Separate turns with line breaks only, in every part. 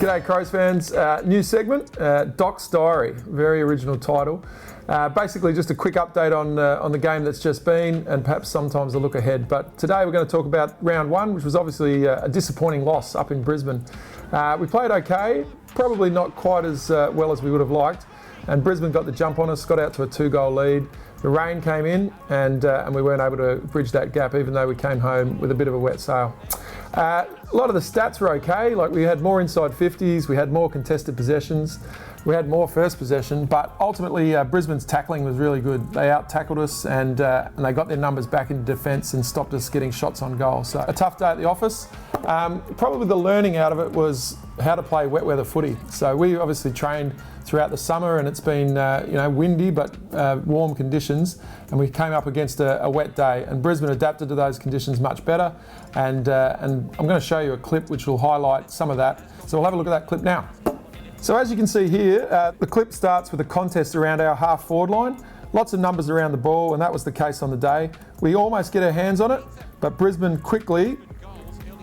G'day Crows fans, new segment, Doc's Diary, very original title. Basically just a quick update on the game that's just been and perhaps sometimes a look ahead. But today we're going to talk about round one, which was obviously a disappointing loss up in Brisbane. We played okay, probably not quite as well as we would have liked, and Brisbane got the jump on us, got out to a 2-goal lead. The rain came in and we weren't able to bridge that gap even though we came home with a bit of a wet sail. A lot of the stats were okay, like we had more inside 50s, we had more contested possessions, we had more first possession, but ultimately Brisbane's tackling was really good. They out-tackled us and they got their numbers back into defence and stopped us getting shots on goal. So a tough day at the office. Probably the learning out of it was how to play wet weather footy. So we obviously trained throughout the summer and it's been windy but warm conditions, and we came up against a wet day, and Brisbane adapted to those conditions much better, and I'm going to show you a clip which will highlight some of that. So we'll have a look at that clip now. So as you can see here, the clip starts with a contest around our half forward line. Lots of numbers around the ball, and that was the case on the day. We almost get our hands on it, but Brisbane quickly,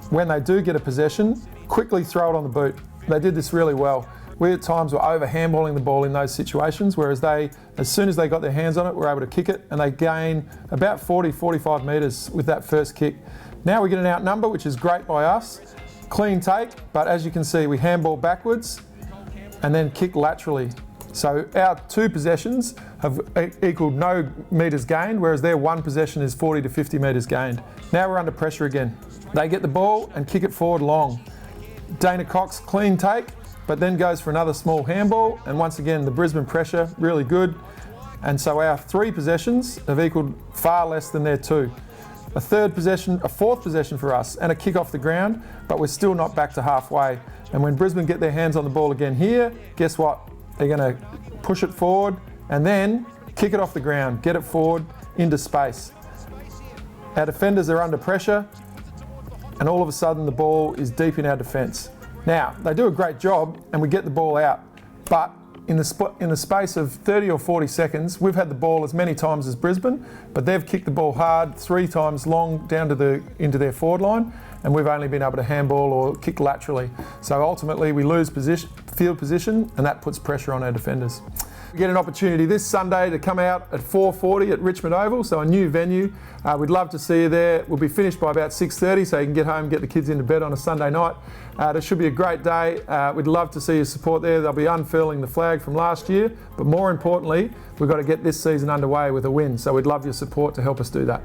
when they do get a possession, quickly throw it on the boot. They did this really well. We at times were over handballing the ball in those situations, whereas they, as soon as they got their hands on it, were able to kick it, and they gain about 40-45 metres with that first kick. Now we get an outnumber, which is great by us. Clean take, but as you can see, we handball backwards and then kick laterally. So our two possessions have equaled no metres gained, whereas their one possession is 40 to 50 metres gained. Now we're under pressure again. They get the ball and kick it forward long. Dana Cox, clean take, but then goes for another small handball, and once again the Brisbane pressure, really good. And so our three possessions have equaled far less than their two. A fourth possession for us, and a kick off the ground, but we're still not back to halfway. And when Brisbane get their hands on the ball again here, guess what? They're going to push it forward and then kick it off the ground, get it forward into space. Our defenders are under pressure, and all of a sudden the ball is deep in our defence. Now, they do a great job and we get the ball out, but in the space of 30 or 40 seconds, we've had the ball as many times as Brisbane, but they've kicked the ball hard 3 times long down to into their forward line, and we've only been able to handball or kick laterally. So ultimately we lose field position, and that puts pressure on our defenders. We get an opportunity this Sunday to come out at 4:40 at Richmond Oval, so a new venue. We'd love to see you there. We'll be finished by about 6:30, so you can get home, get the kids into bed on a Sunday night. It should be a great day. We'd love to see your support there. They'll be unfurling the flag from last year, but more importantly, we've got to get this season underway with a win, so we'd love your support to help us do that.